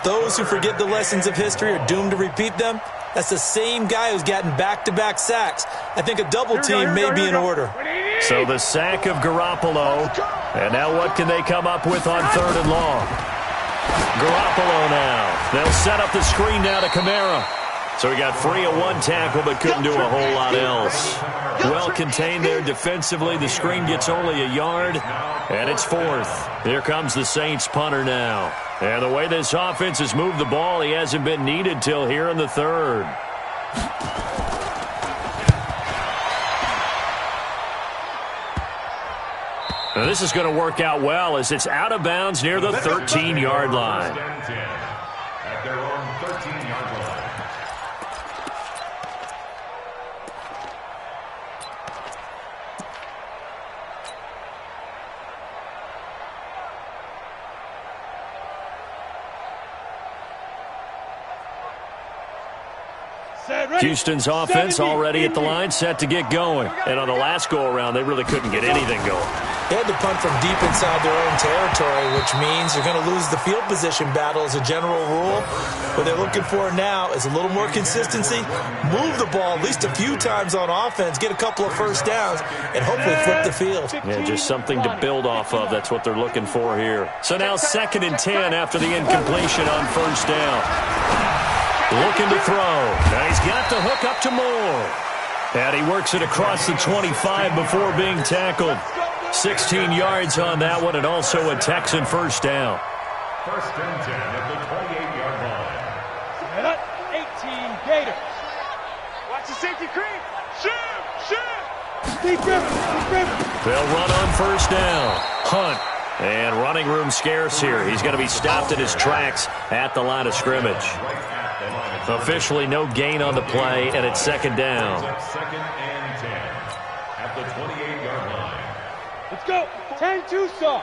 Those who forget the lessons of history are doomed to repeat them. That's the same guy who's gotten back-to-back sacks. I think a double team may be in order. So the sack of Garoppolo. And now what can they come up with on 3rd and long? Garoppolo now. They'll set up the screen now to Kamara. So he got free of 1 tackle but couldn't do a whole lot else. Well contained there defensively. The screen gets only a yard, and it's 4th. Here comes the Saints punter now. And the way this offense has moved the ball, he hasn't been needed till here in the 3rd. Now this is going to work out well as it's out of bounds near the 13-yard line. At their own 13-yard line. Houston's offense already at the line, set to get going. And on the last go-around, they really couldn't get anything going. They had to punt from deep inside their own territory, which means you're going to lose the field position battle as a general rule. What they're looking for now is a little more consistency, move the ball at least a few times on offense, get a couple of first downs, and hopefully flip the field. Yeah, just something to build off of. That's what they're looking for here. So now 2nd and 10 after the incompletion on first down. Looking to throw. Now he's got the hook up to Moore. And he works it across the 25 before being tackled. 16 yards on that one, and also a Texan first down. 1st and 10 at the 28-yard line. 18 Gators. Watch the safety creep. Shoot! Deep river. They'll run on first down. Hunt. And running room scarce here. He's going to be stopped in his tracks at the line of scrimmage. Officially no gain on the play, and it's 2nd down. 2nd and 10 at the 28-yard line. Let's go. 10-2 saw.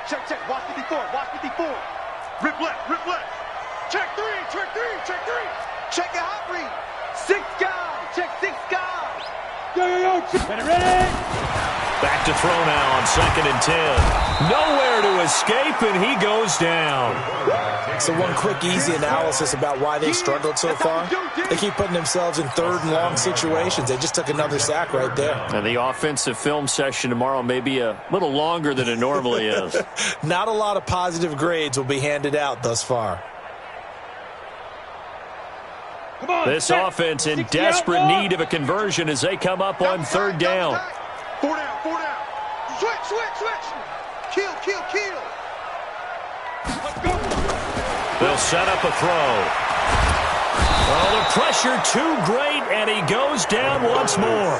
Check. Watch 54. Rip left. Check 3. Check a hot read. 6 guys. Check 6 guys. Yo. Ready? Back to throw now on 2nd and 10. Nowhere to escape, and he goes down. So one quick, easy analysis about why they struggled so far. They keep putting themselves in 3rd and long situations. They just took another sack right there. And the offensive film session tomorrow may be a little longer than it normally is. Not a lot of positive grades will be handed out thus far. This offense in desperate need of a conversion as they come up on 3rd down. 4 down. Switch. Kill. They'll set up a throw. Oh, the pressure too great, and he goes down once more.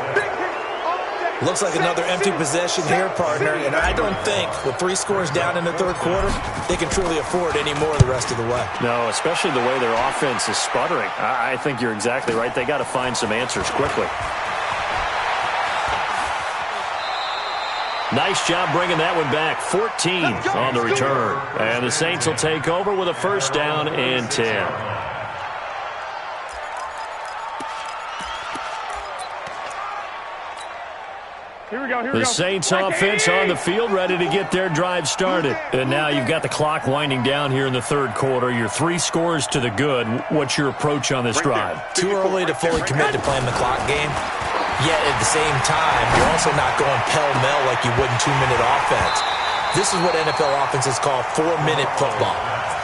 Looks like another empty possession here, partner, and I don't think with 3 scores down in the 3rd quarter, they can truly afford any more the rest of the way. No, especially the way their offense is sputtering. I think you're exactly right. They got to find some answers quickly. Nice job bringing that one back. 14 on the return. And the Saints will take over with a 1st down and 10. Here we go. The Saints offense on the field, ready to get their drive started. And now you've got the clock winding down here in the 3rd quarter. You're 3 scores to the good. What's your approach on this drive? Too early to fully commit to playing the clock game. Yet at the same time, you're also not going pell-mell like you would in 2-minute offense. This is what NFL offenses call 4-minute football.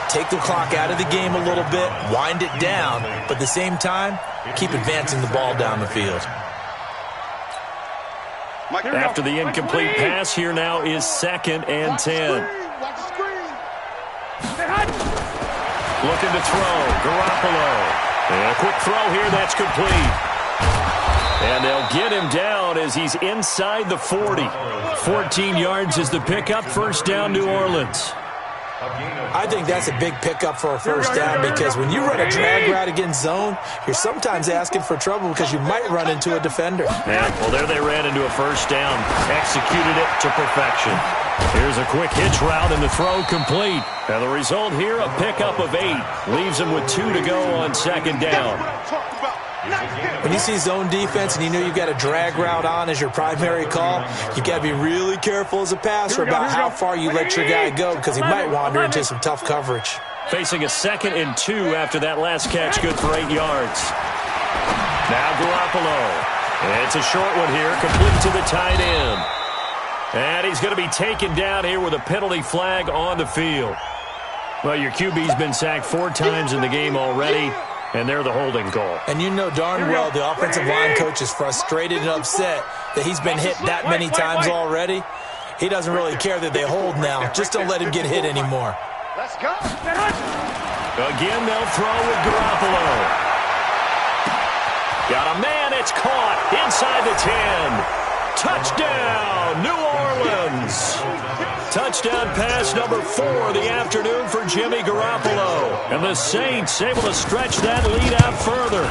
Take the clock out of the game a little bit, wind it down, but at the same time, keep advancing the ball down the field. After the incomplete pass, here now is 2nd and 10. Watch the screen. Looking to throw. Garoppolo. And a quick throw here. That's complete. And they'll get him down as he's inside the 40. 14 yards is the pickup. 1st down, New Orleans. I think that's a big pickup for a 1st down because when you run a drag route against zone, you're sometimes asking for trouble because you might run into a defender. Yeah, well, there they ran into a 1st down. Executed it to perfection. Here's a quick hitch route and the throw complete. And the result here, a pickup of 8. Leaves them with 2 to go on 2nd down. When you see zone defense and you know you've got a drag route on as your primary call, you've got to be really careful as a passer about how far you let your guy go because he might wander into some tough coverage. Facing a 2nd and 2 after that last catch, good for 8 yards. Now Garoppolo. It's a short one here, complete to the tight end. And he's going to be taken down here with a penalty flag on the field. Well, your QB's been sacked 4 times in the game already. And they're the holding call. And you know darn well the offensive line coach is frustrated and upset that he's been hit that many times already. He doesn't really care that they hold now. Just don't let him get hit anymore. Let's go. Again, they'll throw with Garoppolo. Got a man. It's caught inside the 10. Touchdown, New Orleans. Touchdown pass number 4 of the afternoon for Jimmy Garoppolo. And the Saints able to stretch that lead out further.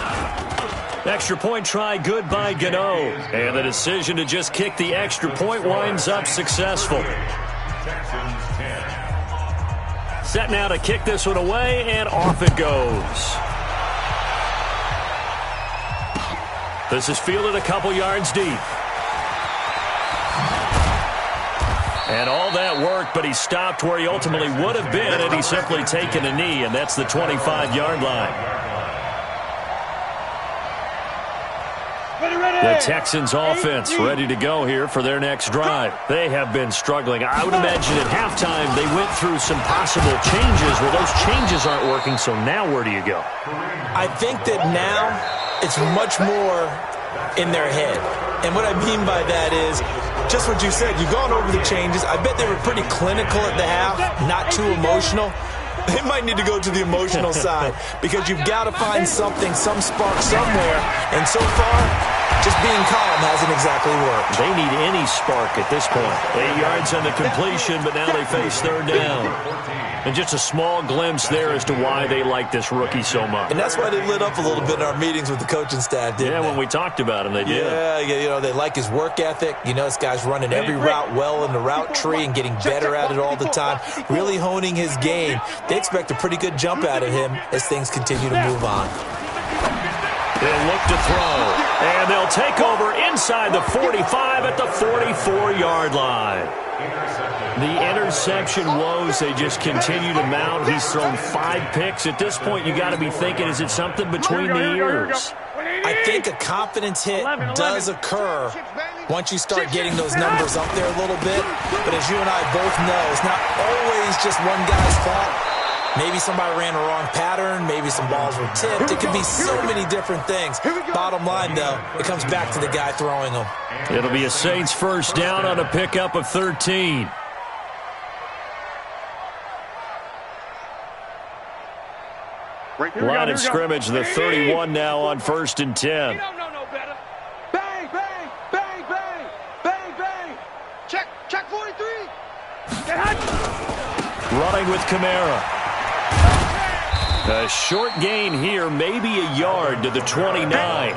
Extra point try good by Gano. And the decision to just kick the extra point winds up successful. Set now to kick this one away, and off it goes. This is fielded a couple yards deep. And all that work, but he stopped where he ultimately would have been, and he's simply taken a knee, and that's the 25-yard line. The Texans offense ready to go here for their next drive. They have been struggling. I would imagine at halftime they went through some possible changes. Well, those changes aren't working, so now where do you go? I think that now it's much more in their head. And what I mean by that is just what you said. You've gone over the changes. I bet they were pretty clinical at the half, not too emotional. They might need to go to the emotional side because you've got to find something, some spark somewhere. And so far, just being calm hasn't exactly worked. They need any spark at this point. 8 yards on the completion, but now they face third down. And just a small glimpse there as to why they like this rookie so much. And that's why they lit up a little bit in our meetings with the coaching staff, didn't they? When we talked about him, they did. Yeah, you know, they like his work ethic. You know, this guy's running every route well in the route tree and getting better at it all the time, really honing his game. They expect a pretty good jump out of him as things continue to move on. They'll look to throw, and they'll take over inside the 45 at the 44-yard line. The interception woes, they just continue to mount. He's thrown 5 picks. At this point, you got to be thinking, is it something between the ears? I think a confidence hit does occur once you start getting those numbers up there a little bit. But as you and I both know, it's not always just one guy's fault. Maybe somebody ran a wrong pattern. Maybe some balls were tipped. It could be so many different things. Bottom line, though, it comes back to the guy throwing them. It'll be a Saints first down on a pickup of 13. Line of scrimmage, the 31 now on 1st and 10. You don't know better. Bang, bang, bang, bang, bang, bang. Check 43. Running with Kamara. A short gain here, maybe a yard to the 29.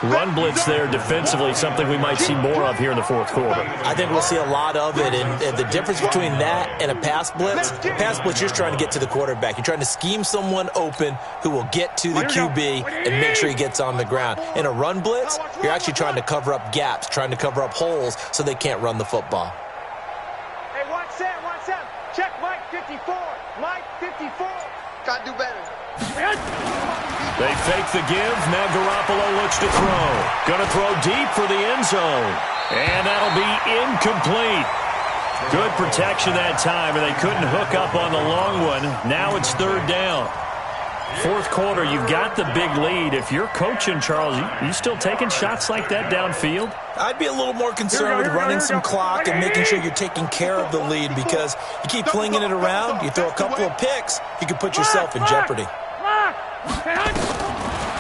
Run blitz there defensively, something we might see more of here in the fourth quarter. I think we'll see a lot of it, and the difference between that and a pass blitz, you're just trying to get to the quarterback. You're trying to scheme someone open who will get to the QB and make sure he gets on the ground. In a run blitz, you're actually trying to cover up gaps, trying to cover up holes so they can't run the football. Hey, watch Sam. Check Mike 54. Mike 54. Gotta do better. They fake the give. Now Garoppolo looks to throw. Going to throw deep for the end zone. And that'll be incomplete. Good protection that time, and they couldn't hook up on the long one. Now it's third down. Fourth quarter, you've got the big lead. If you're coaching, Charles, you still taking shots like that downfield? I'd be a little more concerned with running some clock and making sure you're taking care of the lead, because you keep flinging it around, you throw a couple of picks, you can put yourself in jeopardy.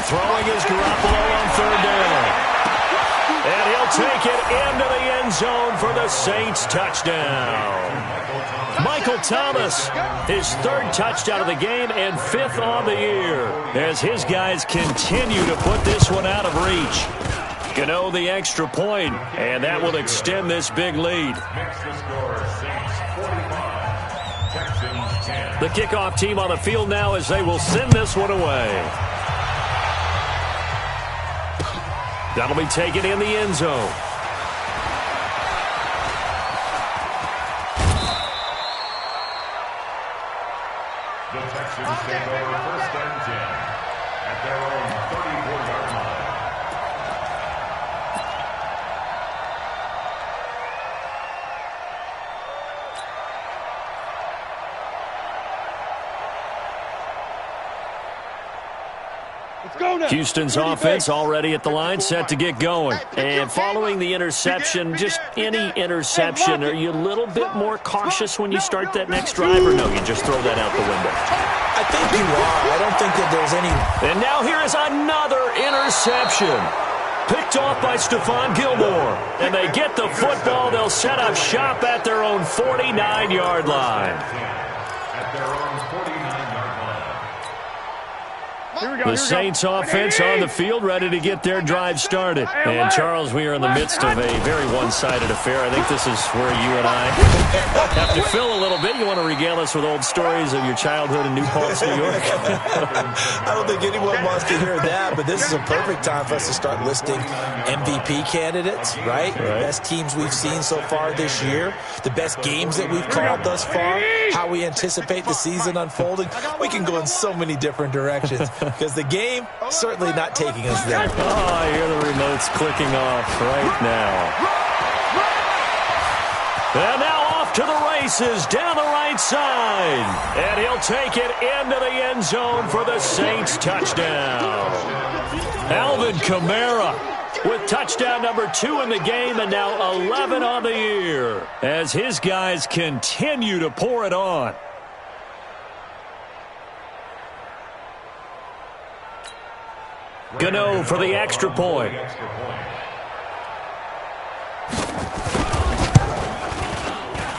Throwing is Garoppolo on third down. And he'll take it into the end zone for the Saints touchdown. Michael Thomas, his 3rd touchdown of the game and 5th on the year, as his guys continue to put this one out of reach. Gano the extra point, and that will extend this big lead. The kickoff team on the field now as they will send this one away. That'll be taken in the end zone. The Texans take over 1st and 10 at their own 34-yard line. Houston's offense already at the line, set to get going. And following the interception, just any interception, are you a little bit more cautious when you start that next drive, or no, you just throw that out the window? I think you are. I don't think that there's any... And now here is another interception. Picked off by Stephon Gilmore. And they get the football. They'll set up shop at their own 49-yard line. At their own 49-yard line. The Saints offense on the field, ready to get their drive started. And, Charles, we are in the midst of a very one-sided affair. I think this is where you and I have to fill a little bit. You want to regale us with old stories of your childhood in New Paltz, New York? I don't think anyone wants to hear that, but this is a perfect time for us to start listing MVP candidates, right? The best teams we've seen so far this year, the best games that we've called thus far, how we anticipate the season unfolding. We can go in so many different directions because the game certainly not taking us there. Oh, I hear the remotes clicking off right now. And now off to the races down the right side. And he'll take it into the end zone for the Saints touchdown. Alvin Kamara with touchdown number 2 in the game and now 11 on the year as his guys continue to pour it on. Gano for the extra point.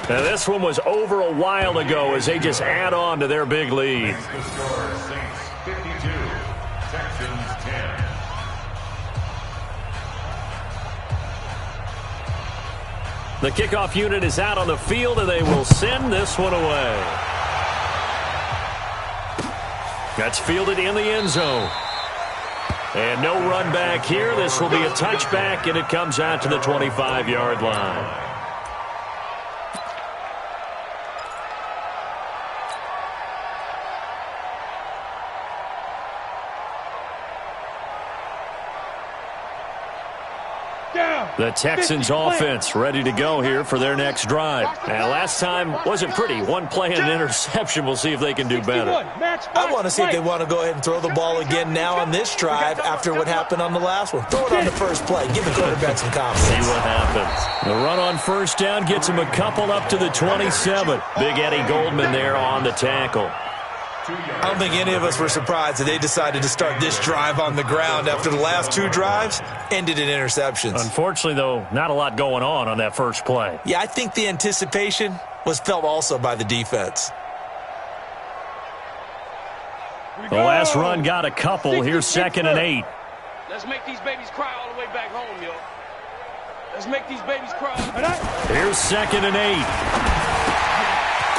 Now this one was over a while ago as they just add on to their big lead. Saints 52, Texans 10. The kickoff unit is out on the field, and they will send this one away. That's fielded in the end zone. And no run back here. This will be a touchback, and it comes out to the 25-yard line. The Texans offense ready to go here for their next drive. And last time wasn't pretty. One play and an interception. We'll see if they can do better. I want to see if they want to go ahead and throw the ball again now on this drive after what happened on the last one. Throw it on the first play. Give the quarterback some confidence. See what happens. The run on first down gets him a couple up to the 27. Big Eddie Goldman there on the tackle. I don't think any of us were surprised that they decided to start this drive on the ground after the last 2 drives ended in interceptions. Unfortunately, though, not a lot going on that first play. Yeah, I think the anticipation was felt also by the defense. The last run got a couple. Here's 2nd and 8. Let's make these babies cry all the way back home, yo. Let's make these babies cry. Here's 2nd and 8.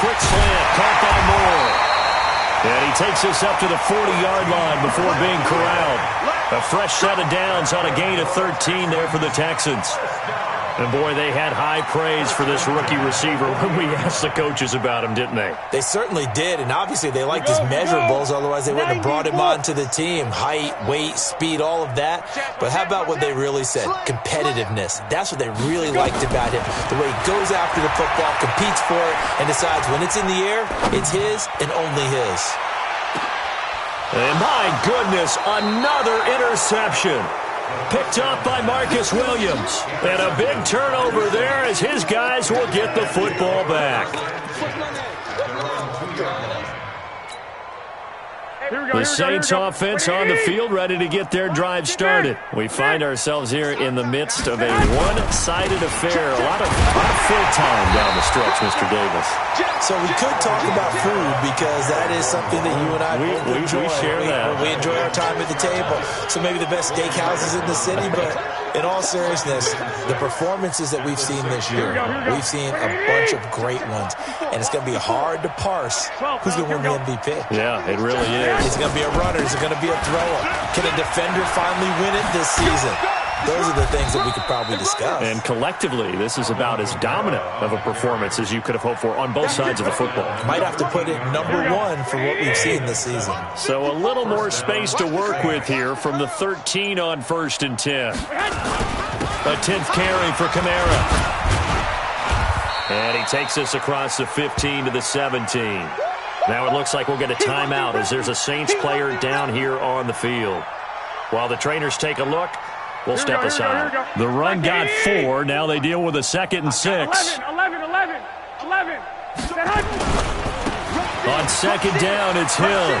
Quick slant, caught by Moore. And he takes us up to the 40-yard line before being corralled. A fresh set of downs on a gain of 13 there for the Texans. And, boy, they had high praise for this rookie receiver when we asked the coaches about him, didn't they? They certainly did, and obviously they liked his measurables, otherwise they wouldn't have brought him onto the team. Height, weight, speed, all of that. But how about what they really said? Competitiveness. That's what they really liked about him. The way he goes after the football, competes for it, and decides when it's in the air, it's his and only his. And my goodness, another interception. Picked up by Marcus Williams. And a big turnover there as his guys will get the football back. The Saints offense on the field ready to get their drive started. We find ourselves here in the midst of a one-sided affair. A lot of full time down the stretch, Mr. Davis. So we could talk about food because that is something that you and I both enjoy. We share that. We enjoy our time at the table. So maybe the best steakhouses in the city, but in all seriousness, the performances that we've seen this year, we've seen a bunch of great ones. And it's going to be hard to parse who's going to win the MVP. Yeah, it really is. Is it going to be a runner? Is it going to be a thrower? Can a defender finally win it this season? Those are the things that we could probably discuss. And collectively, this is about as dominant of a performance as you could have hoped for on both sides of the football. Might have to put it #1 for what we've seen this season. So a little more space to work with here from the 13 on 1st and 10. A 10th carry for Kamara. And he takes us across the 15 to the 17. Now it looks like we'll get a timeout as there's a Saints player down here on the field. While the trainers take a look, we'll step aside. The run got 4. Now they deal with a 2nd and 6. 11. On 2nd down, it's Hill.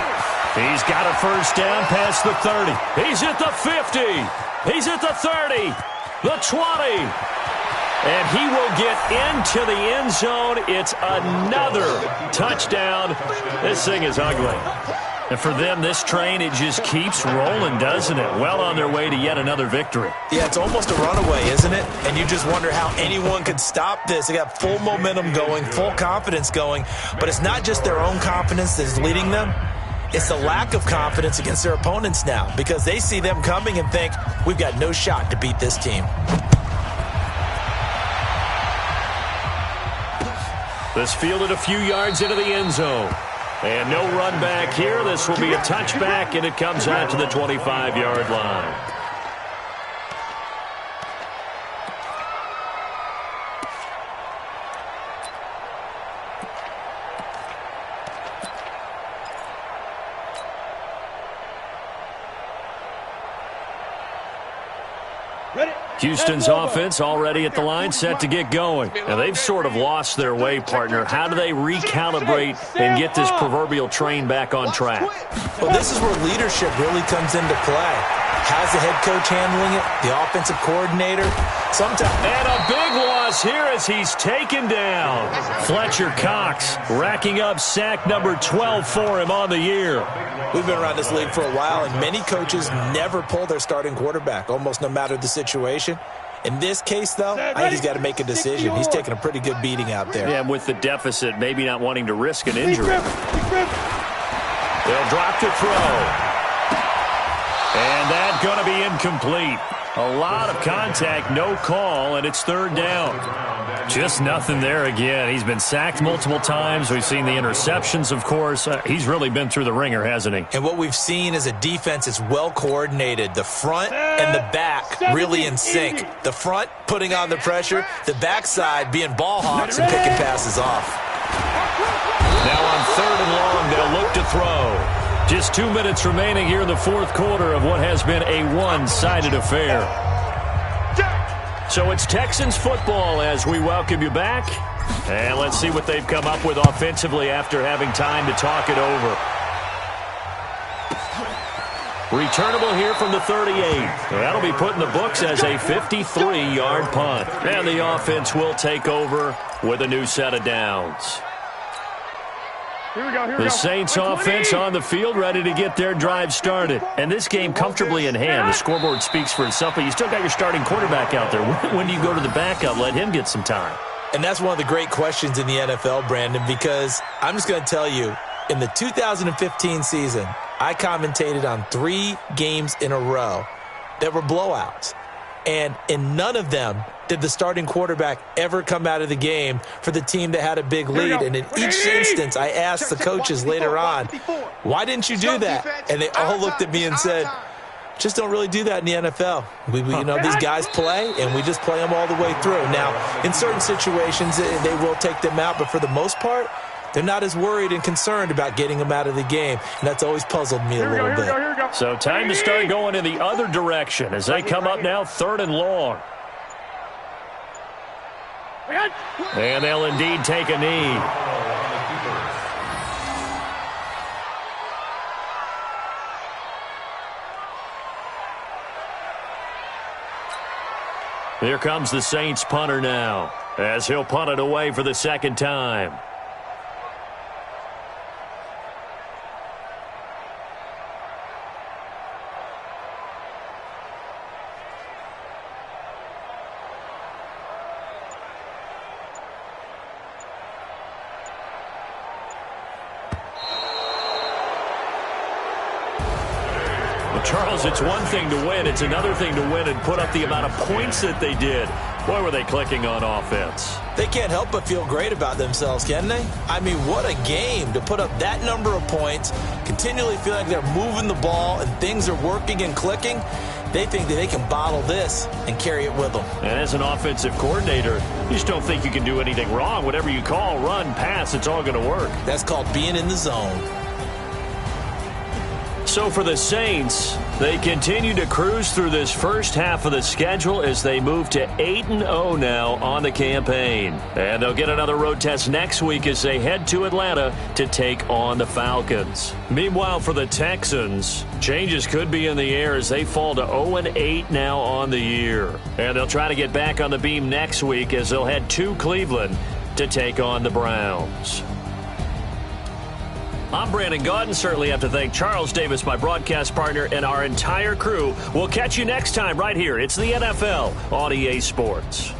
He's got a first down past the 30. He's at the 50. He's at the 30. The 20. And he will get into the end zone. It's another touchdown. This thing is ugly. And for them, this train, it just keeps rolling, doesn't it? Well on their way to yet another victory. Yeah, it's almost a runaway, isn't it? And you just wonder how anyone could stop this. They got full momentum going, full confidence going. But it's not just their own confidence that's leading them. It's the lack of confidence against their opponents now because they see them coming and think, we've got no shot to beat this team. This fielded a few yards into the end zone. And no run back here. This will be a touchback, and it comes out to the 25-yard line. Houston's offense already at the line, set to get going. Now, they've sort of lost their way, partner. How do they recalibrate and get this proverbial train back on track? Well, this is where leadership really comes into play. How's the head coach handling it? The offensive coordinator? Sometimes. And a big loss here as he's taken down. Fletcher Cox racking up sack number 12 for him on the year. We've been around this league for a while, and many coaches never pull their starting quarterback, almost no matter the situation. In this case, though, I think he's got to make a decision. He's taking a pretty good beating out there. Yeah, and with the deficit, maybe not wanting to risk an injury. They'll drop to throw. And that's going to be incomplete. A lot of contact, no call, and it's third down. Just nothing there again. He's been sacked multiple times. We've seen the interceptions, of course. He's really been through the ringer, hasn't he? And what we've seen is a defense that's well coordinated. The front and the back really in sync. The front putting on the pressure. The backside being ball hawks and picking passes off. Now on third and long, they'll look to throw. Just 2 minutes remaining here in the fourth quarter of what has been a one-sided affair. So it's Texans football as we welcome you back. And let's see what they've come up with offensively after having time to talk it over. Returnable here from the 38. That'll be put in the books as a 53-yard punt. And the offense will take over with a new set of downs. The Saints offense on the field, ready to get their drive started. And this game comfortably in hand. The scoreboard speaks for itself, but you still got your starting quarterback out there. When do you go to the backup? Let him get some time. And that's one of the great questions in the NFL, Brandon, because I'm just going to tell you, in the 2015 season, I commentated on 3 games in a row that were blowouts. And in none of them did the starting quarterback ever come out of the game for the team that had a big lead. And in each instance, I asked the coaches later on, why didn't you do that? And they all looked at me and said, just don't really do that in the NFL. These guys play, and we just play them all the way through. Now, in certain situations, they will take them out, but for the most part, they're not as worried and concerned about getting them out of the game. And that's always puzzled me a little bit. So time to start going in the other direction as they come up now third and long. And they'll indeed take a knee. Here comes the Saints punter now as he'll punt it away for the second time. Charles, it's one thing to win. It's another thing to win and put up the amount of points that they did. Boy, were they clicking on offense. They can't help but feel great about themselves, can they? I mean, what a game to put up that number of points, continually feel like they're moving the ball and things are working and clicking. They think that they can bottle this and carry it with them. And as an offensive coordinator, you just don't think you can do anything wrong. Whatever you call, run, pass, it's all going to work. That's called being in the zone. So for the Saints, they continue to cruise through this first half of the schedule as they move to 8-0 now on the campaign. And they'll get another road test next week as they head to Atlanta to take on the Falcons. Meanwhile, for the Texans, changes could be in the air as they fall to 0-8 now on the year. And they'll try to get back on the beam next week as they'll head to Cleveland to take on the Browns. I'm Brandon Gaudin. Certainly have to thank Charles Davis, my broadcast partner, and our entire crew. We'll catch you next time right here. It's the NFL on EA Sports.